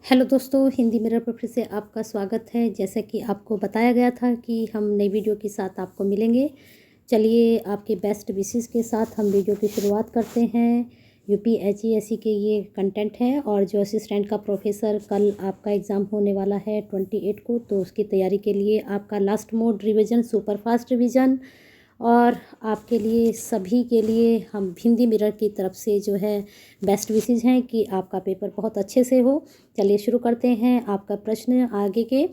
Hello दोस्तों, Hindi mirror पर फिर से आपका स्वागत है। जैसा कि आपको बताया गया था कि हम नई वीडियो के साथ आपको मिलेंगे। चलिए, आपके बेस्ट विशेस के साथ हम वीडियो की शुरुआत करते हैं। यूपीएससी के ये कंटेंट है और जो असिस्टेंट का प्रोफेसर कल आपका एग्ज़ाम होने वाला है 28 को, तो उसकी तैयारी के लिए आपका last mode revision, super fast revision और आपके लिए सभी के लिए हम हिंदी मिरर की तरफ से जो है बेस्ट विशेस हैं कि आपका पेपर बहुत अच्छे से हो। चलिए शुरू करते हैं। आपका प्रश्न आगे के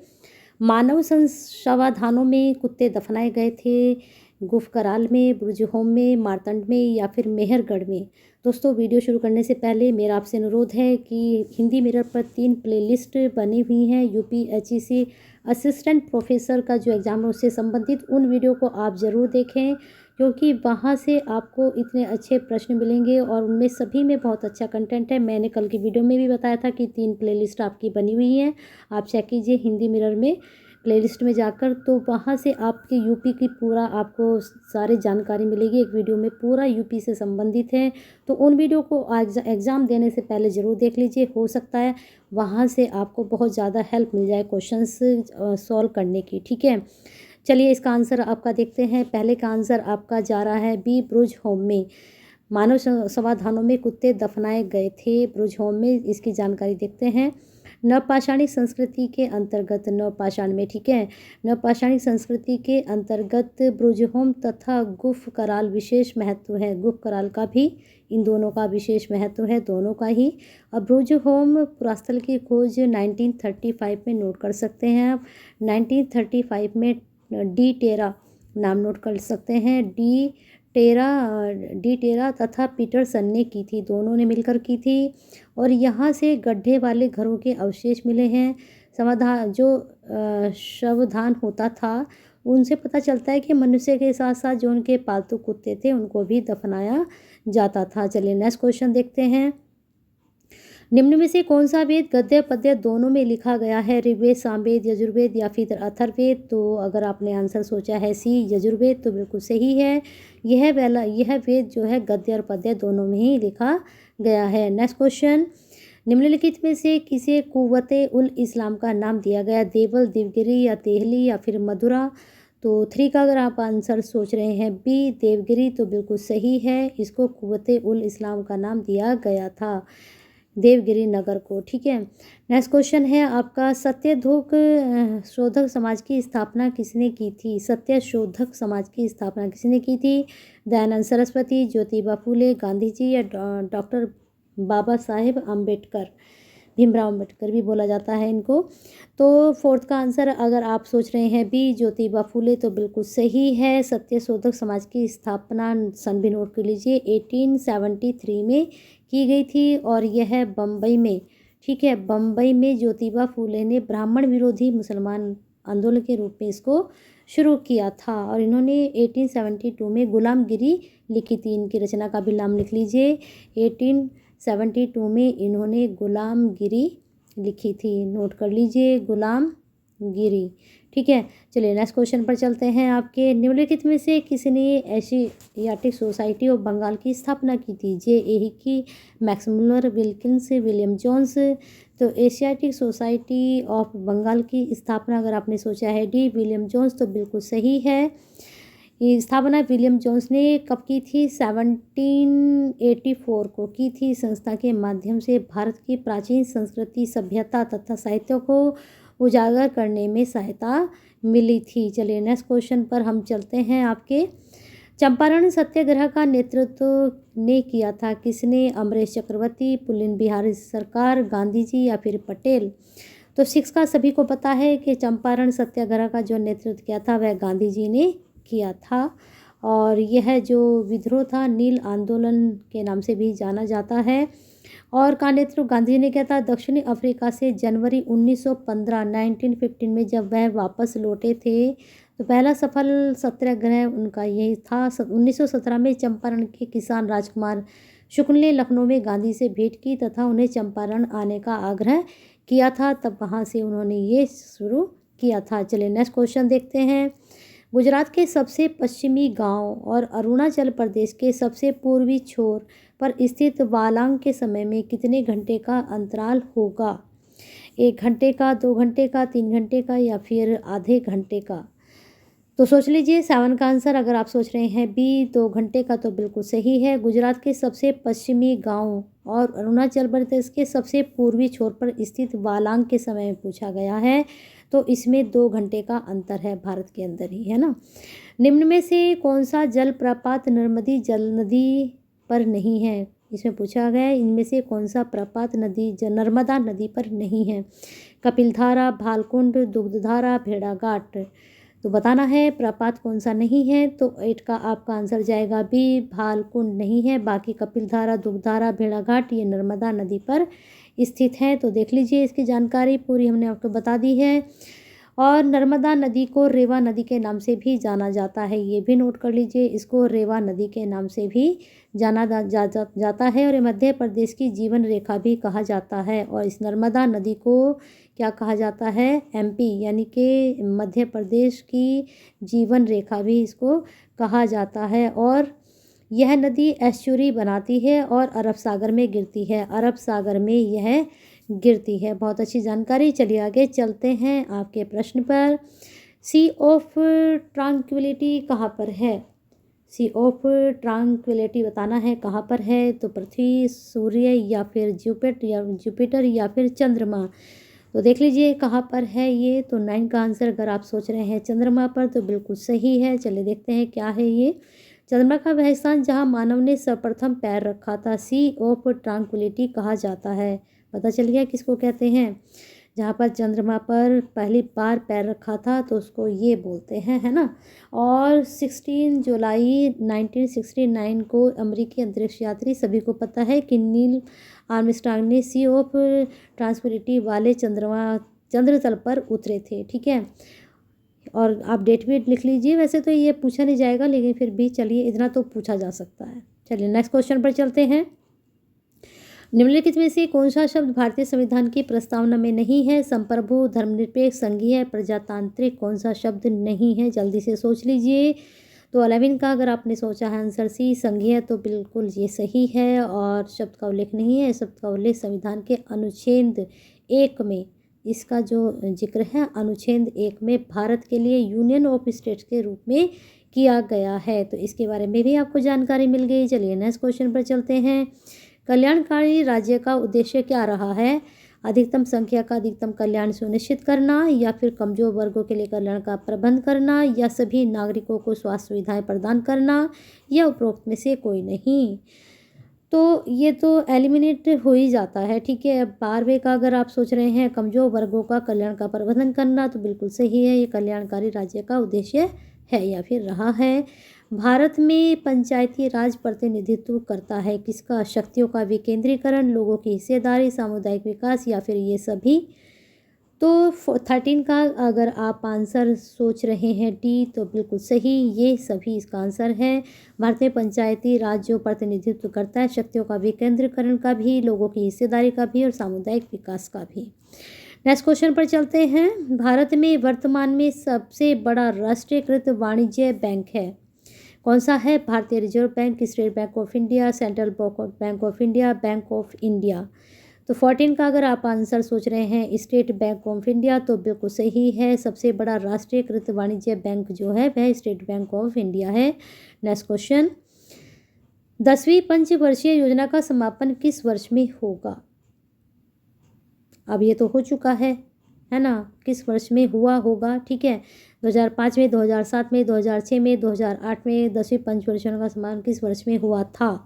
मानव संसाधनों में कुत्ते दफनाए गए थे गुफकराल में, बुर्जहोम में, मारतंड में या फिर मेहरगढ़ में। दोस्तों, वीडियो शुरू करने से पहले मेरा आपसे अनुरोध है कि हिंदी मिरर पर 3 प्लेलिस्ट बनी हुई हैं यूपीएससी असिस्टेंट प्रोफेसर का जो एग्ज़ाम है उससे संबंधित उन वीडियो को आप ज़रूर देखें, क्योंकि वहाँ से आपको इतने अच्छे प्रश्न मिलेंगे और उनमें सभी में बहुत अच्छा कंटेंट है। मैंने कल की वीडियो में भी बताया था कि 3 प्लेलिस्ट आपकी बनी हुई हैं, आप चेक कीजिए हिंदी मिरर में प्लेलिस्ट में जाकर, तो वहाँ से आपके यूपी की पूरा आपको सारी जानकारी मिलेगी। एक वीडियो में पूरा यूपी से संबंधित है, तो उन वीडियो को एग्ज़ाम देने से पहले ज़रूर देख लीजिए। हो सकता है वहाँ से आपको बहुत ज़्यादा हेल्प मिल जाए क्वेश्चंस सॉल्व करने की। ठीक है, चलिए इसका आंसर आपका देखते हैं। पहले का आंसर आपका जा रहा है बी, ब्रुज होम में। मानव समाधानों में कुत्ते दफनाए गए थे ब्रुज होम में। इसकी जानकारी देखते हैं। नवपाषाणिक संस्कृति के अंतर्गत, नवपाषाण में, ठीक है, नवपाषाणिक संस्कृति के अंतर्गत ब्रुज होम तथा गुफ कराल विशेष महत्व है। गुफ कराल का भी, इन दोनों का विशेष महत्व है, दोनों का ही। अब ब्रुज होम पुरास्थल की खोज 1935 में नोट कर सकते हैं आप। 1935 में डी टेरा नाम नोट कर सकते हैं। डी टेरा तथा पीटरसन ने की थी, दोनों ने मिलकर की थी। और यहाँ से गड्ढे वाले घरों के अवशेष मिले हैं। समाधान जो शवदान होता था उनसे पता चलता है कि मनुष्य के साथ साथ जो उनके पालतू कुत्ते थे उनको भी दफनाया जाता था। चलिए नेक्स्ट क्वेश्चन देखते हैं। निम्न में से कौन सा वेद गद्य पद्य दोनों में लिखा गया है? ऋग्वेद, सामवेद, यजुर्वेद या फिर अथर्ववेद? तो अगर आपने आंसर सोचा है सी, यजुर्वेद, तो बिल्कुल सही है। यह वेद जो है गद्य और पद्य दोनों में ही लिखा गया है। नेक्स्ट क्वेश्चन, निम्नलिखित में से किसे कुव्वते उल इस्लाम का नाम दिया गया? देवल, देवगिरी या तेहली या फिर मधुरा? तो 3 का अगर आप आंसर सोच रहे हैं बी, देवगिरी, तो बिल्कुल सही है। इसको कुव्वते उल इस्लाम का नाम दिया गया था, देवगिरी नगर को। ठीक है, नेक्स्ट क्वेश्चन है आपका सत्यशोधक शोधक समाज की स्थापना किसने की थी? सत्य शोधक समाज की स्थापना किसने की थी? दयानंद सरस्वती, ज्योतिबा फूले, गांधी जी या डॉक्टर बाबा साहेब अम्बेडकर? भीमराव अम्बेडकर भी बोला जाता है इनको। तो 4th का आंसर अगर आप सोच रहे हैं बी, ज्योतिबा फूले, तो बिल्कुल सही है। सत्यशोधक समाज की स्थापना सन भी नोट कर लीजिए 1873 में की गई थी और यह बम्बई में, ठीक है, बम्बई में ज्योतिबा फूले ने ब्राह्मण विरोधी मुसलमान आंदोलन के रूप में इसको शुरू किया था। और इन्होंने 1872 में गुलामगिरी लिखी थी। इनकी रचना का भी नाम लिख लीजिए। 1872 में इन्होंने गुलामगिरी लिखी थी, नोट कर लीजिए, गुलामगिरी। ठीक है, चलिए नेक्स्ट क्वेश्चन पर चलते हैं। आपके निम्नलिखित में से किसने एशियाटिक सोसाइटी ऑफ बंगाल की स्थापना की थी? जे एहिकी, Max Muller, Wilkins, William Jones? तो एशियाटिक सोसाइटी ऑफ बंगाल की स्थापना अगर आपने सोचा है डी, विलियम जोन्स, तो बिल्कुल सही है। ये स्थापना विलियम जोन्स ने कब की थी? 1784 को की थी। संस्था के माध्यम से भारत की प्राचीन संस्कृति, सभ्यता तथा साहित्य को उजागर करने में सहायता मिली थी। चलिए नेक्स्ट क्वेश्चन पर हम चलते हैं। आपके चंपारण सत्याग्रह का नेतृत्व ने किया था किसने? अमरेश चक्रवर्ती, पुलिन बिहारी सरकार, गांधी जी या फिर पटेल? तो 6 का सभी को पता है कि चंपारण सत्याग्रह का जो नेतृत्व किया था वह गांधी जी ने किया था। और यह जो विद्रोह था नील आंदोलन के नाम से भी जाना जाता है। और का नेतृत्व गांधी जी ने किया था दक्षिणी अफ्रीका से जनवरी 1915 में जब वह वापस लौटे थे। तो पहला सफल सत्याग्रह उनका यही था। 1917 में चंपारण के किसान राजकुमार शुक्ल ने लखनऊ में गांधी से भेंट की तथा उन्हें चंपारण आने का आग्रह किया था। तब वहाँ से उन्होंने ये शुरू किया था। चलिए नेक्स्ट क्वेश्चन देखते हैं। गुजरात के सबसे पश्चिमी गांव और अरुणाचल प्रदेश के सबसे पूर्वी छोर पर स्थित वालांग के समय में कितने घंटे का अंतराल होगा? 1 घंटे का, 2 घंटे का, 3 घंटे का या फिर आधे घंटे का? तो सोच लीजिए 7 का आंसर। अगर आप सोच रहे हैं बी 2 घंटे का तो बिल्कुल सही है। गुजरात के सबसे पश्चिमी गांव और अरुणाचल प्रदेश के सबसे पूर्वी छोर पर स्थित वालांग के समय में पूछा गया है, तो इसमें 2 घंटे का अंतर है, भारत के अंदर ही है ना। निम्न में से कौन सा जलप्रपात नर्मदी जल नदी पर नहीं है? इसमें पूछा गया है इनमें से कौन सा प्रपात नदी नर्मदा नदी पर नहीं है? कपिलधारा, भालकुंड, दुग्धधारा, भेड़ाघाट। तो बताना है प्रपात कौन सा नहीं है। तो 8 का आपका आंसर जाएगा बी, भालकुंड नहीं है। बाकी कपिलधारा, दुग्धधारा, भेड़ाघाट ये नर्मदा नदी पर स्थित है। तो देख लीजिए इसकी जानकारी पूरी हमने आपको बता दी है। और नर्मदा नदी को रेवा नदी के नाम से भी जाना जाता है, ये भी नोट कर लीजिए, इसको रेवा नदी के नाम से भी जाना जाता है। और ये मध्य प्रदेश की जीवन रेखा भी कहा जाता है। और इस नर्मदा नदी को क्या कहा जाता है? एमपी यानी कि मध्य प्रदेश की जीवन रेखा भी इसको कहा जाता है। और यह नदी एस्चुरी बनाती है और अरब सागर में गिरती है, अरब सागर में यह गिरती है। बहुत अच्छी जानकारी। चलिए आगे चलते हैं आपके प्रश्न पर। सी ऑफ ट्रांक्विलिटी कहाँ पर है? सी ऑफ ट्रांक्विलिटी बताना है कहाँ पर है। तो पृथ्वी, सूर्य या फिर जुपिटर या फिर चंद्रमा। तो देख लीजिए कहाँ पर है ये। तो 9 का आंसर अगर आप सोच रहे हैं चंद्रमा पर तो बिल्कुल सही है। चलिए देखते हैं क्या है ये। चंद्रमा का वह स्थान जहाँ मानव ने सर्वप्रथम पैर रखा था, सी ऑफ ट्रांक्विलिटी कहा जाता है। पता चल गया किसको कहते हैं? जहाँ पर चंद्रमा पर पहली बार पैर रखा था तो उसको ये बोलते हैं, है ना। और 16 जुलाई 1969 को अमेरिकी अंतरिक्ष यात्री, सभी को पता है कि नील आर्मस्ट्रांग ने सी ऑफ ट्रांक्विलिटी वाले चंद्रतल पर उतरे थे। ठीक है, और आप डेट भी लिख लीजिए। वैसे तो ये पूछा नहीं जाएगा लेकिन फिर भी चलिए इतना तो पूछा जा सकता है। चलिए नेक्स्ट क्वेश्चन पर चलते हैं। निम्नलिखित में से कौन सा शब्द भारतीय संविधान की प्रस्तावना में नहीं है? संप्रभु, धर्मनिरपेक्ष, संघीय, प्रजातांत्रिक कौन सा शब्द नहीं है? जल्दी से सोच लीजिए। तो 11 का अगर आपने सोचा है आंसर सी संघीय तो बिल्कुल ये सही है। और शब्द का उल्लेख नहीं है। शब्द का उल्लेख संविधान के अनुच्छेद 1 में, इसका जो जिक्र है अनुच्छेद 1 में भारत के लिए यूनियन ऑफ स्टेट्स के रूप में किया गया है। तो इसके बारे में भी आपको जानकारी मिल गई। चलिए नेक्स्ट क्वेश्चन पर चलते हैं। कल्याणकारी राज्य का उद्देश्य क्या रहा है? अधिकतम संख्या का अधिकतम कल्याण सुनिश्चित करना, या फिर कमजोर वर्गों के लिए कल्याण का प्रबंध करना, या सभी नागरिकों को स्वास्थ्य सुविधाएं प्रदान करना, या उपरोक्त में से कोई नहीं। तो ये तो एलिमिनेट हो ही जाता है। ठीक है, अब 12वें का अगर आप सोच रहे हैं कमजोर वर्गों का कल्याण का प्रबंधन करना तो बिल्कुल सही है, ये कल्याणकारी राज्य का उद्देश्य है या फिर रहा है। भारत में पंचायती राज प्रतिनिधित्व करता है किसका? शक्तियों का विकेंद्रीकरण, लोगों की हिस्सेदारी, सामुदायिक विकास, या फिर ये सभी। तो 13 का अगर आप आंसर सोच रहे हैं डी तो बिल्कुल सही, ये सभी इसका आंसर है। भारतीय पंचायती राज जो प्रतिनिधित्व करता है शक्तियों का विकेंद्रीकरण का भी, लोगों की हिस्सेदारी का भी और सामुदायिक विकास का भी। नेक्स्ट क्वेश्चन पर चलते हैं। भारत में वर्तमान में सबसे बड़ा राष्ट्रीयकृत वाणिज्य बैंक है, कौन सा है? भारतीय reserve bank, state bank of India, central bank of India, bank of India. तो 14 का अगर आप आंसर सोच रहे हैं स्टेट बैंक ऑफ इंडिया तो बिल्कुल सही है। सबसे बड़ा राष्ट्रीयकृत वाणिज्य बैंक जो है वह स्टेट बैंक ऑफ इंडिया है। Next question. 10वीं पंचवर्षीय योजना का समापन किस वर्ष में होगा? अब ये तो हो चुका है ना, किस वर्ष में हुआ होगा? ठीक है, 2005 में, 2007 में, 2006 में, 2008 में 10वीं पंचवर्षीय का समापन किस वर्ष में हुआ था?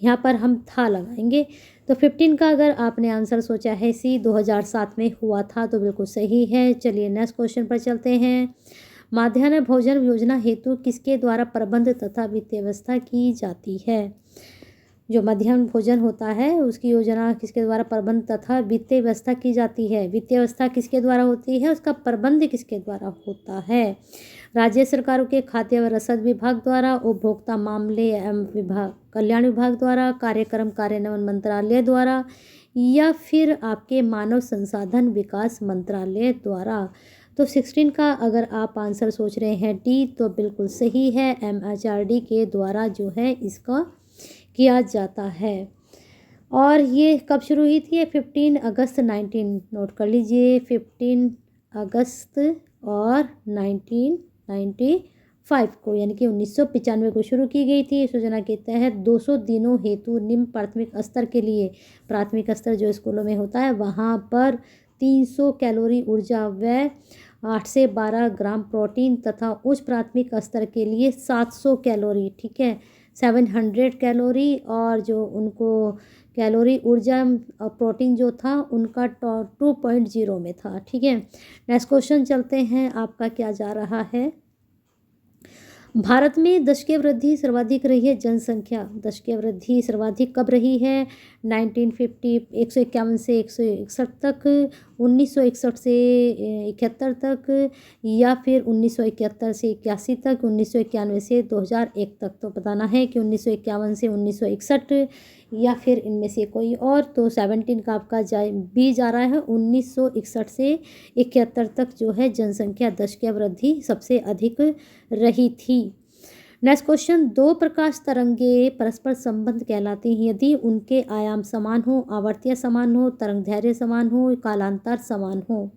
यहाँ पर हम था लगाएंगे। तो 15 का अगर आपने आंसर सोचा है सी 2007 में हुआ था तो बिल्कुल सही है। चलिए नेक्स्ट क्वेश्चन पर चलते हैं। माध्याह्न भोजन योजना हेतु किसके द्वारा प्रबंध तथा वित्तीय व्यवस्था की जाती है? जो मध्याह्न भोजन होता है उसकी योजना किसके द्वारा प्रबंध तथा वित्तीय व्यवस्था की जाती है? वित्तीय व्यवस्था किसके द्वारा होती है, उसका प्रबंध किसके द्वारा होता है? राज्य सरकारों के खाद्य व रसद विभाग द्वारा, उपभोक्ता मामले एवं कल्याण विभाग द्वारा, कार्यक्रम कार्यान्वयन मंत्रालय द्वारा, या फिर आपके मानव संसाधन विकास मंत्रालय द्वारा। तो 16 का अगर आप आंसर सोच रहे हैं डी तो बिल्कुल सही है, MHRD के द्वारा जो है इसका किया जाता है। और ये कब शुरू हुई थी? ये 15 अगस्त 19, नोट कर लीजिए, 15 अगस्त और 1995 को, यानी कि 1995 को शुरू की गई थी। इस योजना के तहत 200 दिनों हेतु निम्न प्राथमिक स्तर के लिए, प्राथमिक स्तर जो स्कूलों में होता है वहाँ पर 300 कैलोरी ऊर्जा व 8 से 12 ग्राम प्रोटीन तथा उच्च प्राथमिक स्तर के लिए 700 कैलोरी, ठीक है, 700 कैलोरी, और जो उनको कैलोरी ऊर्जा और प्रोटीन जो था उनका 2.0 में था, ठीक है। नेक्स्ट क्वेश्चन चलते हैं, आपका क्या जा रहा है। भारत में दशकीय वृद्धि सर्वाधिक रही है, जनसंख्या दशकीय वृद्धि सर्वाधिक कब रही है? 1950 151 से 161 तक, 1961 से 71 तक, या फिर 1971 से 81 तक, 1991 से 2001 तक। तो बताना है कि 1951 से 1961 या फिर इनमें से कोई और। तो 17 का आपका बी जा रहा है, 1961 से 71 तक जो है जनसंख्या दशकीय वृद्धि सबसे अधिक रही थी। नेक्स्ट क्वेश्चन, दो प्रकाश तरंगे परस्पर संबंध कहलाती हैं यदि उनके आयाम समान हो, आवर्तीय समान हो, तरंग दैर्घ्य समान हो, कालांतर समान हो।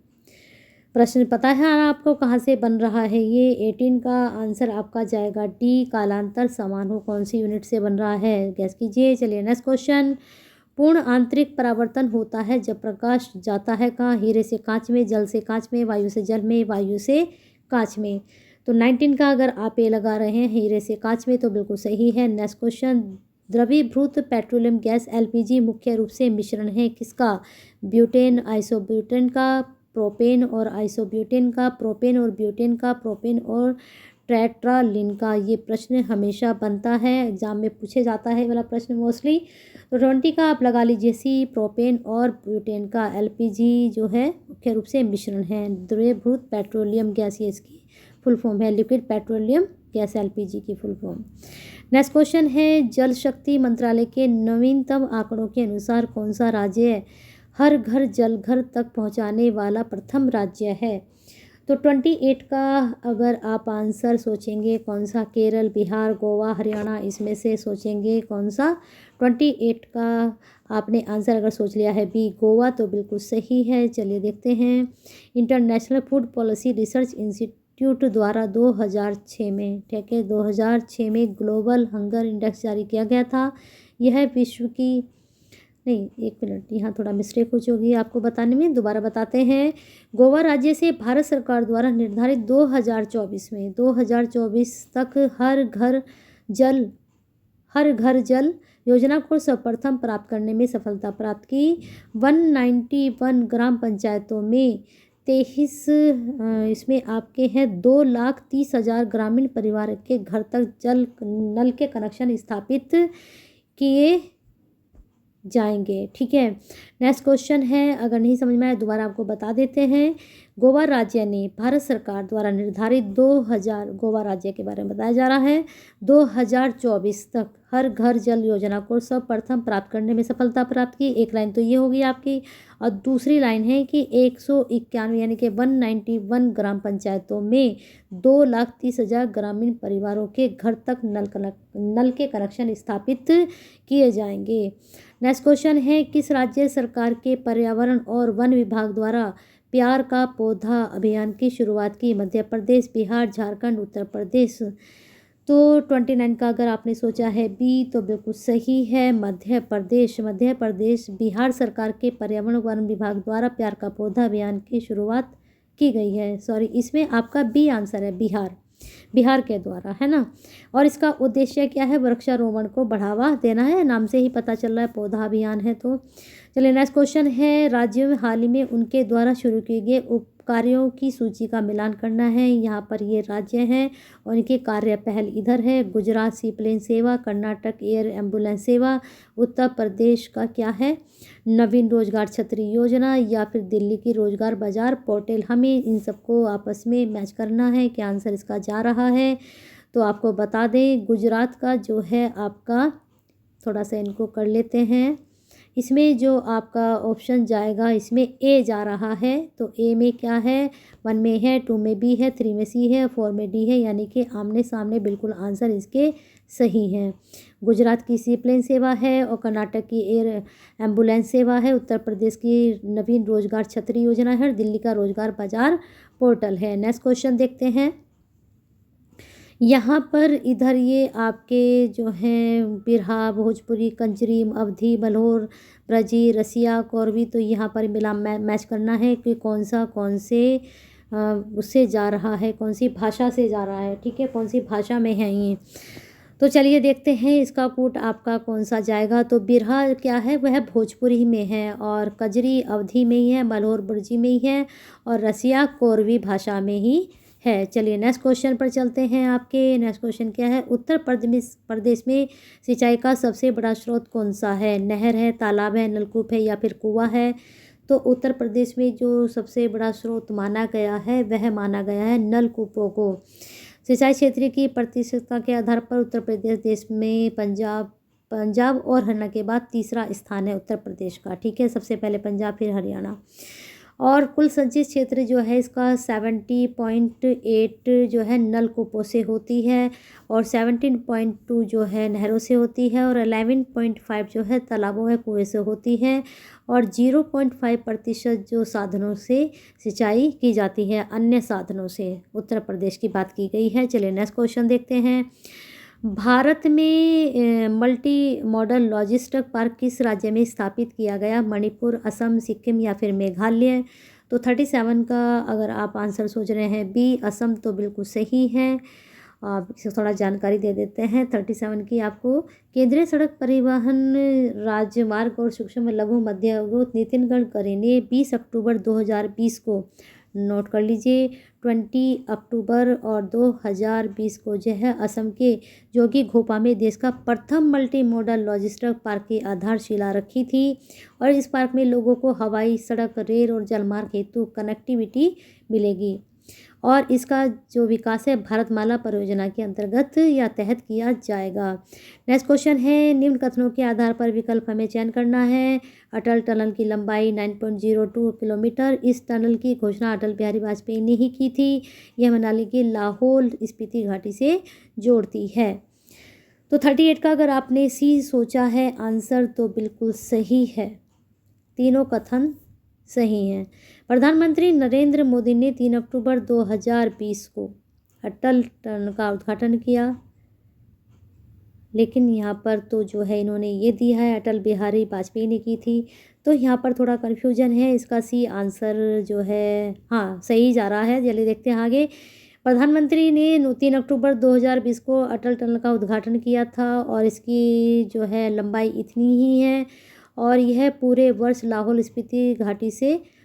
प्रश्न पता है आपको कहाँ से बन रहा है? ये 18 का आंसर आपका जाएगा डी, कालांतर समान हो। कौन सी यूनिट से बन रहा है, गैस कीजिए। चलिए नेक्स्ट क्वेश्चन, पूर्ण आंतरिक परावर्तन होता है जब प्रकाश जाता है कहाँ? हीरे से कांच में, जल से कांच में, वायु से जल में, वायु से कांच में। तो 19 का अगर आप ये लगा रहे हैं हीरे से कांच में तो बिल्कुल सही है। नेक्स्ट क्वेश्चन, द्रवीभूत पेट्रोलियम गैस एलपीजी मुख्य रूप से मिश्रण है किसका? ब्यूटेन, आइसोब्यूटेन का, प्रोपेन और आइसोब्यूटेन का, प्रोपेन और ब्यूटेन का, प्रोपेन और टेट्रालिन का। ये प्रश्न हमेशा बनता है, एग्जाम में पूछे जाता है वाला प्रश्न मोस्टली। तो 20 का आप लगा लीजिए सी, प्रोपेन और ब्यूटेन का एलपीजी जो है मुख्य रूप से मिश्रण है। द्रवीभूत पेट्रोलियम गैस, ये इसकी फुल फॉर्म है, लिक्विड पेट्रोलियम गैस, एलपीजी की फुल फॉर्म। नेक्स्ट क्वेश्चन है, जल शक्ति मंत्रालय के नवीनतम आंकड़ों के अनुसार कौन सा राज्य हर घर जल घर तक पहुंचाने वाला प्रथम राज्य है? तो 28 का अगर आप आंसर सोचेंगे कौन सा? केरल, बिहार, गोवा, हरियाणा, इसमें से सोचेंगे कौन सा? 28 का आपने आंसर अगर सोच लिया है बी, गोवा, तो बिल्कुल सही है। चलिए देखते हैं, international food policy research institute द्वारा 2006 में, ठीक है, 2006 में ग्लोबल हंगर इंडेक्स जारी किया गया था। यह विश्व की, नहीं एक मिनट, यहाँ थोड़ा मिस्टेक हो चुकी है आपको बताने में, दोबारा बताते हैं। गोवा राज्य से भारत सरकार द्वारा निर्धारित 2024 में, 2024 तक हर घर जल योजना को सर्वप्रथम प्राप्त करने में सफलता प्राप्त की। 191 ग्राम पंचायतों में 23 इसमें आपके हैं 2,30,000 ग्रामीण परिवार के घर तक जल नल के कनेक्शन स्थापित किए जाएंगे, ठीक है। नेक्स्ट क्वेश्चन है, अगर नहीं समझ में आए दोबारा आपको बता देते हैं। गोवा राज्य ने भारत सरकार द्वारा निर्धारित 2000, गोवा राज्य के बारे में बताया जा रहा है, 2024 तक हर घर जल योजना को सर्वप्रथम प्राप्त करने में सफलता प्राप्त की। एक लाइन तो ये होगी आपकी, और दूसरी लाइन है कि 191 यानी कि 191 ग्राम पंचायतों में 2,30,000 ग्रामीण परिवारों के घर तक नल के कनेक्शन स्थापित किए जाएंगे। नेक्स्ट क्वेश्चन है, किस राज्य सरकार के पर्यावरण और वन विभाग द्वारा प्यार का पौधा अभियान की शुरुआत की? मध्य प्रदेश, बिहार, झारखंड, उत्तर प्रदेश। तो 29 का अगर आपने सोचा है बी तो बिल्कुल सही है, मध्य प्रदेश। मध्य प्रदेश, बिहार सरकार के पर्यावरण वन विभाग द्वारा प्यार का पौधा अभियान की शुरुआत की गई है। सॉरी, इसमें आपका बी आंसर है, बिहार के द्वारा, है ना। और इसका उद्देश्य क्या है? वृक्षारोपण को बढ़ावा देना है, नाम से ही पता चल रहा है पौधा अभियान है। तो चलिए नेक्स्ट क्वेश्चन है, राज्यों में हाल ही में उनके द्वारा शुरू किए गए कार्यों की सूची का मिलान करना है। यहाँ पर ये राज्य हैं और इनके कार्य पहल इधर है, गुजरात सी प्लेन सेवा, कर्नाटक एयर एम्बुलेंस सेवा, उत्तर प्रदेश का क्या है, नवीन रोजगार छतरी योजना, या फिर दिल्ली की रोजगार बाजार पोर्टल। हमें इन सबको आपस में मैच करना है कि आंसर इसका जा रहा है। तो आपको बता दें, गुजरात का जो है आपका, थोड़ा सा इनको कर लेते हैं, इसमें जो आपका ऑप्शन जाएगा इसमें ए जा रहा है। तो ए में क्या है? 1 में है, 2 में बी है, 3 में सी है, 4 में डी है, यानी कि आमने सामने बिल्कुल आंसर इसके सही हैं। गुजरात की सी प्लेन सेवा है और कर्नाटक की एयर एम्बुलेंस सेवा है। उत्तर प्रदेश की नवीन रोजगार छतरी योजना है और दिल्ली का रोजगार बाजार पोर्टल है। नेक्स्ट क्वेश्चन देखते हैं। यहाँ पर इधर ये आपके जो हैं बिरहा, भोजपुरी, कंजरी, अवधी, बल्होर, ब्रजी, रसिया, कोरवी, तो यहाँ पर मिला मैच करना है कि कौन से उससे जा रहा है, कौन सी भाषा से जा रहा है, ठीक है, कौन सी भाषा में है ये। तो चलिए देखते हैं इसका कूट आपका कौन सा जाएगा। तो बिरहा क्या है, वह भोजपुरी में है और कजरी अवधी में ही है, बल्होर ब्रजी में ही है और रसिया कोरवी भाषा में ही है। चलिए नेक्स्ट क्वेश्चन पर चलते हैं। आपके नेक्स्ट क्वेश्चन क्या है, उत्तर प्रदेश में सिंचाई का सबसे बड़ा स्रोत कौन सा है? नहर है, तालाब है, नलकूप है या फिर कुआं है? तो उत्तर प्रदेश में जो सबसे बड़ा स्रोत माना गया है वह माना गया है नलकूपों को। सिंचाई क्षेत्र की प्रतिशतता के आधार पर उत्तर प्रदेश देश में पंजाब और हरियाणा के बाद तीसरा स्थान है उत्तर प्रदेश का, ठीक है, सबसे पहले पंजाब फिर हरियाणा। और कुल संचित क्षेत्र जो है इसका 70.8 जो है नलकूपों से होती है और 17.2 जो है नहरों से होती है और 11.5 जो है तालाबों या कुएं से होती है और 0.5% जो साधनों से सिंचाई की जाती है, अन्य साधनों से उत्तर प्रदेश की बात की गई है। चलिए नेक्स्ट क्वेश्चन देखते हैं। भारत में मल्टी मॉडल लॉजिस्टिक पार्क किस राज्य में स्थापित किया गया? मणिपुर, असम, सिक्किम या फिर मेघालय? तो 37 का अगर आप आंसर सोच रहे हैं बी असम, तो बिल्कुल सही है। आप इसे थोड़ा जानकारी दे देते हैं। 37 की आपको केंद्रीय सड़क परिवहन राजमार्ग और सूक्ष्म लघु मध्य उद्योग नितिन गडकरी ने 20 अक्टूबर 2020 को, नोट कर लीजिए, 20 अक्टूबर और 2020 को जो है असम के जोगी घोपा में देश का प्रथम मल्टी मॉडल लॉजिस्टिक पार्क की आधारशिला रखी थी और इस पार्क में लोगों को हवाई, सड़क, रेल और जलमार्ग हेतु कनेक्टिविटी मिलेगी और इसका जो विकास है भारतमाला परियोजना के अंतर्गत या तहत किया जाएगा। नेक्स्ट क्वेश्चन है, निम्न कथनों के आधार पर विकल्प हमें चयन करना है। अटल टनल की लंबाई 9.02 किलोमीटर। इस टनल की घोषणा अटल बिहारी वाजपेयी ने ही की थी। यह मनाली के लाहौल स्पीति घाटी से जोड़ती है। तो 38 का अगर आपने सी सोचा है आंसर तो बिल्कुल सही है, तीनों कथन सही हैं। प्रधानमंत्री नरेंद्र मोदी ने 3 अक्टूबर 2020 को अटल टनल का उद्घाटन किया, लेकिन यहाँ पर तो जो है इन्होंने ये दिया है अटल बिहारी वाजपेयी ने की थी, तो यहाँ पर थोड़ा कन्फ्यूजन है। इसका सी आंसर जो है हाँ सही जा रहा है। चलिए देखते हैं आगे। प्रधानमंत्री ने 3 अक्टूबर 2020 को अटल टनल का उद्घाटन किया था और इसकी जो है लंबाई इतनी ही है और यह पूरे वर्ष लाहौल स्पीति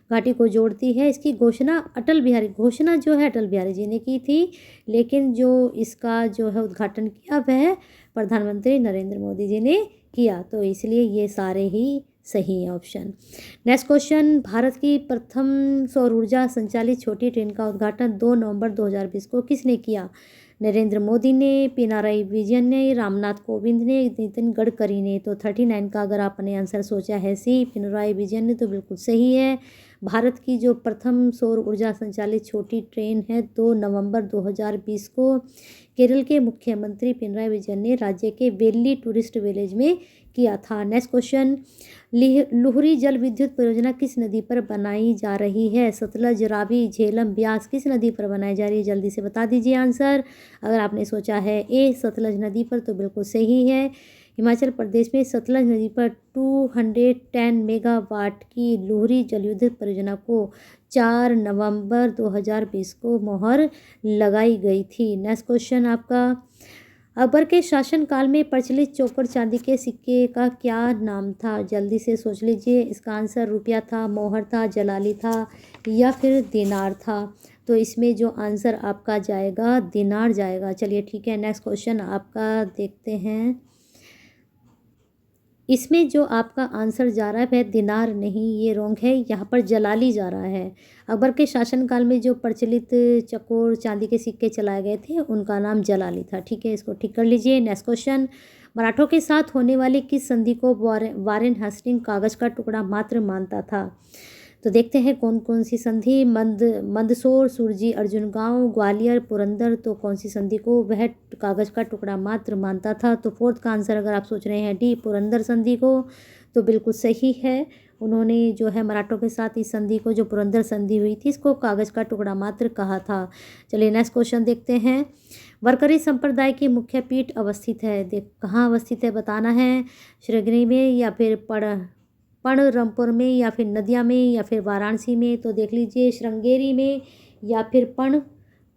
घाटी को जोड़ती है। इसकी घोषणा जो है अटल बिहारी जी ने की थी, लेकिन जो इसका जो है उद्घाटन किया वह प्रधानमंत्री नरेंद्र मोदी जी ने किया, तो इसलिए ये सारे ही सही है ऑप्शन। नेक्स्ट क्वेश्चन, भारत की प्रथम सौर ऊर्जा संचालित छोटी ट्रेन का उद्घाटन 2 नवंबर 2020 को किसने किया? नरेंद्र मोदी ने, पिनाराई विजयन ने, रामनाथ कोविंद ने, नितिन गडकरी ने। तो 39 का अगर आपने आंसर सोचा है सी पिनाराई विजयन ने, तो बिल्कुल सही है। भारत की जो प्रथम सौर ऊर्जा संचालित छोटी ट्रेन है 2 नवंबर 2020 को केरल के मुख्यमंत्री पिनाराई विजयन ने राज्य के वेल्ली टूरिस्ट विलेज में किया था। नेक्स्ट क्वेश्चन, लुहरी जल विद्युत परियोजना किस नदी पर बनाई जा रही है? सतलज, रावी, झेलम, ब्यास, किस नदी पर बनाई जा रही है? जल्दी से बता दीजिए आंसर। अगर आपने सोचा है ए सतलज नदी पर, तो बिल्कुल सही है। हिमाचल प्रदेश में सतलज नदी पर 210 मेगावाट की लुहरी जल विद्युत परियोजना को 4 नवंबर 2020 को मोहर लगाई गई थी। नेक्स्ट क्वेश्चन आपका, अकबर के शासनकाल में प्रचलित चौकर चांदी के सिक्के का क्या नाम था? जल्दी से सोच लीजिए। इसका आंसर रुपया था, मोहर था, जलाली था या फिर दिनार था। तो इसमें जो आंसर आपका जाएगा दिनार जाएगा। चलिए ठीक है, नेक्स्ट क्वेश्चन आपका देखते हैं। इसमें जो आपका आंसर जा रहा है वह दिनार नहीं, ये रॉन्ग है, यहाँ पर जलाली जा रहा है। अकबर के शासनकाल में जो प्रचलित चकोर चांदी के सिक्के चलाए गए थे उनका नाम जलाली था, ठीक है, इसको ठीक कर लीजिए। नेक्स्ट क्वेश्चन, मराठों के साथ होने वाली किस संधि को वारेन हेस्टिंग कागज का टुकड़ा मात्र मानता था? तो देखते हैं कौन कौन सी संधि। मंदसौर, सुरजी, अर्जुन गांव, ग्वालियर, पुरंदर। तो कौन सी संधि को वह कागज़ का टुकड़ा मात्र मानता था? तो फोर्थ का आंसर अगर आप सोच रहे हैं डी, पुरंदर संधि को, तो बिल्कुल सही है। उन्होंने जो है मराठों के साथ इस संधि को, जो पुरंदर संधि हुई थी, इसको कागज़ का टुकड़ा मात्र कहा था। चलिए नेक्स्ट क्वेश्चन देखते हैं। वरकरी संप्रदाय की मुख्य पीठ अवस्थित है, देख कहाँ अवस्थित है बताना है। श्रृंगेरी में, या फिर पणरमपुर में, या फिर नदिया में, या फिर वाराणसी में। तो देख लीजिए, श्रृंगेरी में, या फिर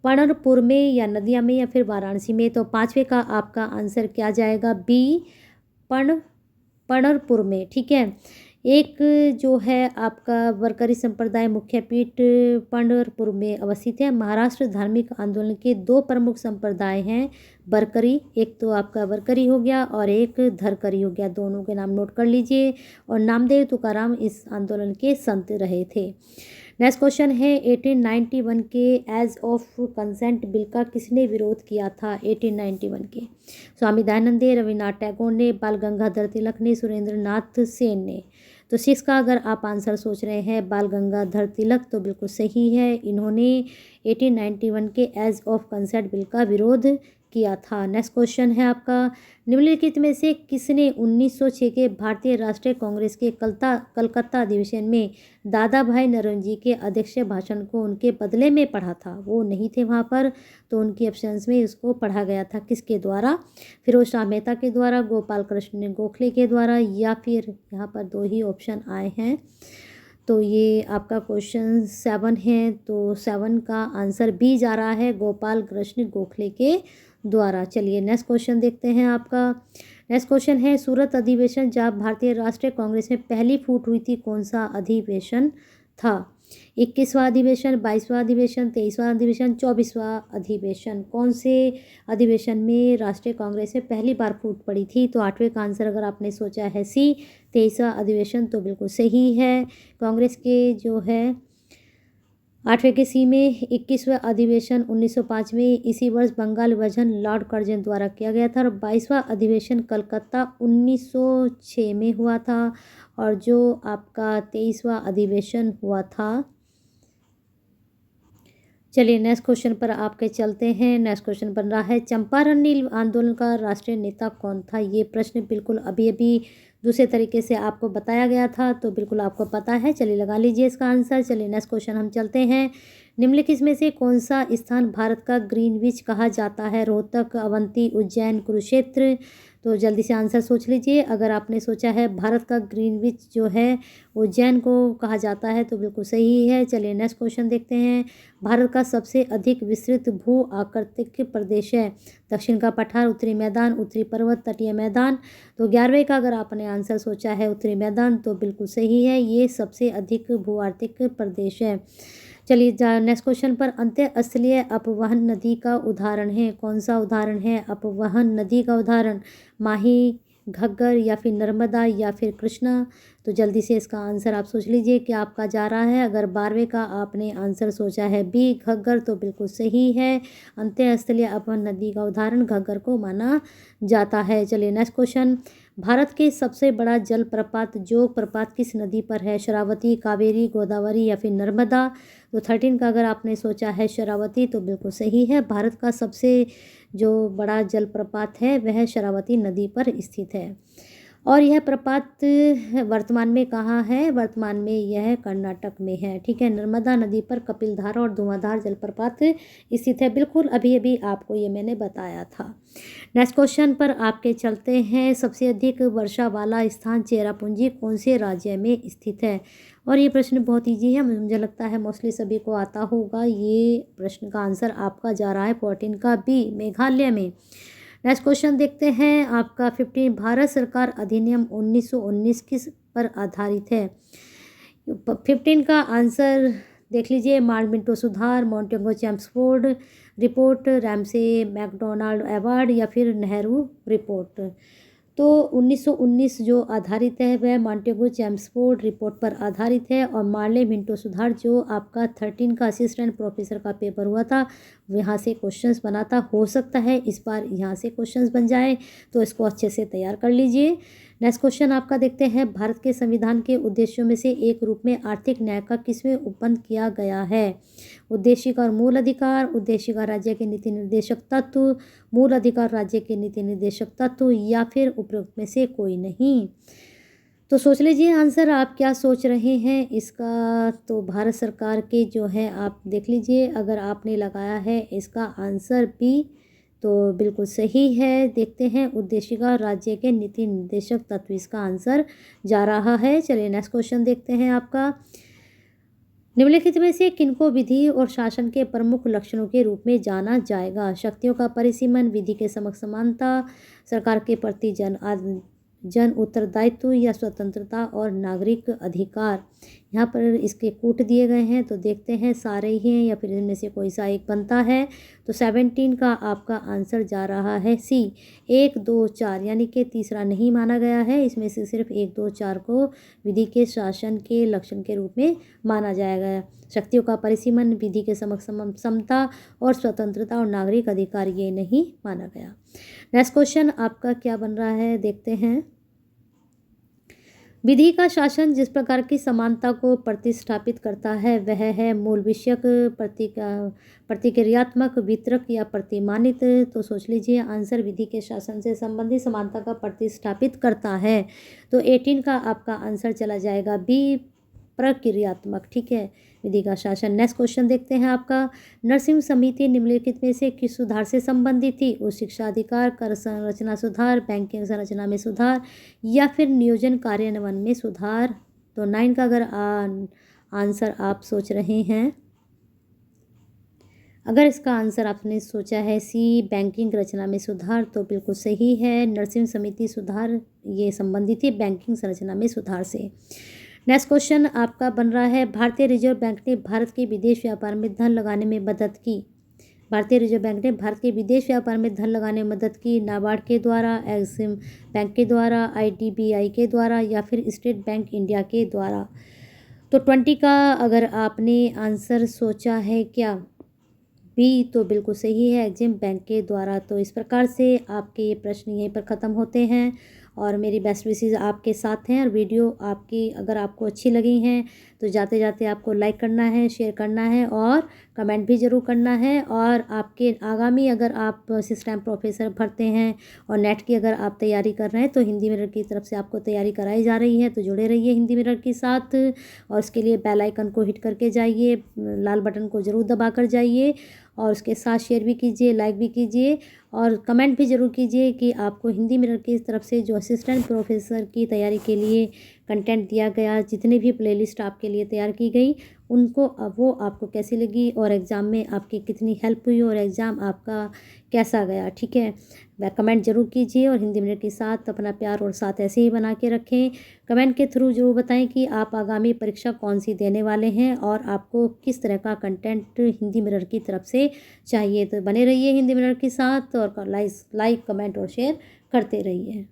पणरपुर में, या नदिया में, या फिर वाराणसी में। तो पाँचवें का आपका आंसर क्या जाएगा? बी, पणरपुर में। ठीक है। एक जो है आपका वरकरी संप्रदाय मुख्य पीठ पंढरपुर में अवस्थित है। महाराष्ट्र धार्मिक आंदोलन के दो प्रमुख संप्रदाय हैं वरकरी, एक तो आपका वरकरी हो गया और एक धरकरी हो गया। दोनों के नाम नोट कर लीजिए। और नामदेव तुकाराम इस आंदोलन के संत रहे थे। नेक्स्ट क्वेश्चन है 1891 के एज ऑफ कंसेंट बिल का किसने विरोध किया था? 1891 के स्वामी दयानंद, रविन्द्रनाथ टैगोर ने, बाल गंगाधर तिलक ने, सुरेंद्र नाथ सेन ने। तो सिक्स का अगर आप आंसर सोच रहे हैं बाल गंगाधर तिलक, तो बिल्कुल सही है। इन्होंने 1891 के एज ऑफ कंसेंट बिल का विरोध किया था। नेक्स्ट क्वेश्चन है आपका, निम्नलिखित में से किसने 1906 के भारतीय राष्ट्रीय कांग्रेस के कलकत्ता अधिवेशन में दादा भाई नौरोजी के अध्यक्षीय भाषण को उनके बदले में पढ़ा था? वो नहीं थे वहाँ पर, तो उनकी ऑप्शंस में इसको पढ़ा गया था। किसके द्वारा? फिरोज शाह मेहता के द्वारा, गोपाल कृष्ण गोखले के द्वारा, या फिर यहाँ पर दो ही ऑप्शन आए हैं। तो ये आपका क्वेश्चन 7 है, तो 7 का आंसर बी जा रहा है, गोपाल कृष्ण गोखले के द्वारा। चलिए नेक्स्ट क्वेश्चन देखते हैं आपका। नेक्स्ट क्वेश्चन है, सूरत अधिवेशन जब भारतीय राष्ट्रीय कांग्रेस में पहली फूट हुई थी, कौन सा अधिवेशन था? 21वां अधिवेशन, 22वां अधिवेशन, 23वां अधिवेशन, 24वां अधिवेशन। कौन से अधिवेशन में राष्ट्रीय कांग्रेस में पहली बार फूट पड़ी थी? तो 8वें का आंसर अगर आपने सोचा है सी, 23वां अधिवेशन, तो बिल्कुल सही है। कांग्रेस के जो है 8वें के सी में 21वां अधिवेशन 1905 में, इसी वर्ष बंगाल विभाजन लॉर्ड कर्जन द्वारा किया गया था। और 22वां अधिवेशन कलकत्ता 1906 में हुआ था। और जो आपका 23वां अधिवेशन हुआ था। चलिए नेक्स्ट क्वेश्चन पर आपके चलते हैं। नेक्स्ट क्वेश्चन बन रहा है, चंपारण नील आंदोलन का राष्ट्रीय नेता कौन था? ये प्रश्न बिल्कुल अभी अभी दूसरे तरीके से आपको बताया गया था, तो बिल्कुल आपको पता है। चलिए लगा लीजिए इसका आंसर। चलिए नेक्स्ट क्वेश्चन हम चलते हैं। निम्नलिखित में से कौन सा स्थान भारत का ग्रीनविच कहा जाता है? रोहतक, अवंती, उज्जैन, कुरुक्षेत्र। तो जल्दी से आंसर सोच लीजिए। अगर आपने सोचा है भारत का ग्रीनविच जो है उज्जैन को कहा जाता है, तो बिल्कुल सही है। चलिए नेक्स्ट क्वेश्चन देखते हैं। भारत का सबसे अधिक विस्तृत भू आकृतिक प्रदेश है? दक्षिण का पठार, उत्तरी मैदान, उत्तरी पर्वत, तटीय मैदान। तो 11वें का अगर आपने आंसर सोचा है उत्तरी मैदान, तो बिल्कुल सही है। ये सबसे अधिक भू आर्थिक प्रदेश है। चलिए नेक्स्ट क्वेश्चन पर, अंतःस्थलीय अपवहन नदी का उदाहरण है? कौन सा उदाहरण है अपवहन नदी का उदाहरण? माही, घग्गर, या फिर नर्मदा, या फिर कृष्णा। तो जल्दी से इसका आंसर आप सोच लीजिए कि आपका जा रहा है। अगर 12वें का आपने आंसर सोचा है बी, घग्गर, तो बिल्कुल सही है। अंतःस्थलीय अपवहन नदी का उदाहरण घग्गर को माना जाता है। चलिए नेक्स्ट क्वेश्चन, भारत के सबसे बड़ा जलप्रपात जोग प्रपात किस नदी पर है? शरावती, कावेरी, गोदावरी, या फिर नर्मदा। तो 13 का अगर आपने सोचा है शरावती, तो बिल्कुल सही है। भारत का सबसे जो बड़ा जलप्रपात है वह शरावती नदी पर स्थित है। और यह प्रपात वर्तमान में कहाँ है? वर्तमान में यह कर्नाटक में है। ठीक है। नर्मदा नदी पर कपिलधारा और धुआंधार जलप्रपात स्थित है। बिल्कुल अभी अभी आपको ये मैंने बताया था। नेक्स्ट क्वेश्चन पर आपके चलते हैं। सबसे अधिक वर्षा वाला स्थान चेरापूंजी कौन से राज्य में स्थित है? और ये प्रश्न बहुत ईजी है, मुझे लगता है मोस्टली सभी को आता होगा। ये प्रश्न का आंसर आपका जा रहा है 14 का बी, मेघालय में। नेक्स्ट क्वेश्चन देखते हैं आपका 15, भारत सरकार अधिनियम 1919 किस पर आधारित है? 15 का आंसर देख लीजिए, मार्ल मिंटो सुधार, Montagu Chelmsford report, Ramsay MacDonald award, या फिर नेहरू रिपोर्ट। तो 1919 जो आधारित है वह मॉन्टेगो चैम्सफोर्ड रिपोर्ट पर आधारित है। और मार्ले मिंटो सुधार जो आपका 13 का असिस्टेंट प्रोफेसर का पेपर हुआ था, यहाँ से क्वेश्चंस बना था। हो सकता है इस बार यहाँ से क्वेश्चंस बन जाए, तो इसको अच्छे से तैयार कर लीजिए। नेक्स्ट क्वेश्चन आपका देखते हैं, भारत के संविधान के उद्देश्यों में से एक रूप में आर्थिक न्याय का किसमें उपबंध किया गया है? उद्देशिक और मूल अधिकार, उद्देशिका राज्य के नीति निर्देशक तत्व, मूल अधिकार राज्य के नीति निर्देशक तत्व, या फिर उपरोक्त में से कोई नहीं। तो सोच लीजिए आंसर, आप क्या सोच रहे हैं इसका। तो भारत सरकार के जो है आप देख लीजिए, अगर आपने लगाया है इसका आंसर बी तो बिल्कुल सही है। देखते हैं, उद्देशिका राज्य के नीति निर्देशक तत्व इसका आंसर जा रहा है। चलिए नेक्स्ट क्वेश्चन देखते हैं आपका, निम्नलिखित में से किनको विधि और शासन के प्रमुख लक्षणों के रूप में जाना जाएगा? शक्तियों का परिसीमन, विधि के समक्ष समानता, सरकार के प्रति जन उत्तरदायित्व, या स्वतंत्रता और नागरिक अधिकार। यहाँ पर इसके कूट दिए गए हैं, तो देखते हैं सारे ही हैं या फिर इनमें से कोई सा एक बनता है। तो 17 का आपका आंसर जा रहा है सी, 1, 2, 4, यानी कि तीसरा नहीं माना गया है। इसमें से सिर्फ 1, 2, 4 को विधि के शासन के लक्षण के रूप में माना जाएगा। शक्तियों का परिसीमन, विधि के समक्ष समता और स्वतंत्रता और नागरिक अधिकार ये नहीं माना गया। नेक्स्ट क्वेश्चन आपका क्या बन रहा है, देखते हैं। विधि का शासन जिस प्रकार की समानता को प्रतिस्थापित करता है वह है मूल विषयक, प्रतिक्रियात्मक, वितरक या प्रतिमानित। तो सोच लीजिए आंसर, विधि के शासन से संबंधित समानता का प्रतिस्थापित करता है। तो 18 का आपका आंसर चला जाएगा बी, प्रक्रियात्मक। ठीक है, विधि का शासन। नेक्स्ट क्वेश्चन देखते हैं आपका, नरसिम्हा समिति निम्नलिखित में से किस सुधार से संबंधित थी? उच्च शिक्षा अधिकार, कर संरचना सुधार, बैंकिंग संरचना में सुधार, या फिर नियोजन कार्यान्वयन में सुधार। तो 9 का अगर आंसर आप सोच रहे हैं, अगर इसका आंसर आपने सोचा है सी, बैंकिंग रचना में सुधार, तो बिल्कुल सही है। नरसिम्हा समिति सुधार ये संबंधित थी बैंकिंग संरचना में सुधार से। नेक्स्ट क्वेश्चन आपका बन रहा है, भारतीय रिजर्व बैंक ने भारत के विदेश व्यापार में धन लगाने में मदद की। भारतीय रिजर्व बैंक ने भारत के विदेश व्यापार में धन लगाने में मदद की, नाबार्ड के द्वारा, एक्सिम बैंक के द्वारा, IDBI के द्वारा, या फिर स्टेट बैंक इंडिया के द्वारा। तो 20 का अगर आपने आंसर सोचा है क्या बी, तो बिल्कुल सही है, एक्सिम बैंक के द्वारा। तो इस प्रकार से आपके ये प्रश्न यहीं पर ख़त्म होते हैं और मेरी बेस्ट विशेस आपके साथ हैं। और वीडियो आपकी अगर आपको अच्छी लगी हैं तो जाते जाते आपको लाइक करना है, शेयर करना है और कमेंट भी ज़रूर करना है। और आपके आगामी अगर आप असिस्टेंट प्रोफेसर भरते हैं और नेट की अगर आप तैयारी कर रहे हैं तो हिंदी मिरर की तरफ से आपको तैयारी कराई जा रही है, तो जुड़े रहिए हिंदी मिरर के साथ। और उसके लिए बेल आइकन को हिट करके जाइए, लाल बटन को ज़रूर दबा कर जाइए और उसके साथ शेयर भी कीजिए, लाइक भी कीजिए और कमेंट भी ज़रूर कीजिए कि आपको हिंदी मिरर की तरफ से जो असिस्टेंट प्रोफेसर की तैयारी के लिए कंटेंट दिया गया, जितने भी प्लेलिस्ट आपके लिए तैयार की गई उनको वो आपको कैसी लगी और एग्ज़ाम में आपकी कितनी हेल्प हुई और एग्ज़ाम आपका कैसा गया। ठीक है, वह कमेंट जरूर कीजिए और हिंदी मिरर के साथ अपना प्यार और साथ ऐसे ही बना के रखें। कमेंट के थ्रू जरूर बताएं कि आप आगामी परीक्षा कौन सी देने वाले हैं और आपको किस तरह का कंटेंट हिंदी मिरर की तरफ से चाहिए। तो बने रहिए हिंदी मिरर के साथ और लाइक, कमेंट और शेयर करते रहिए।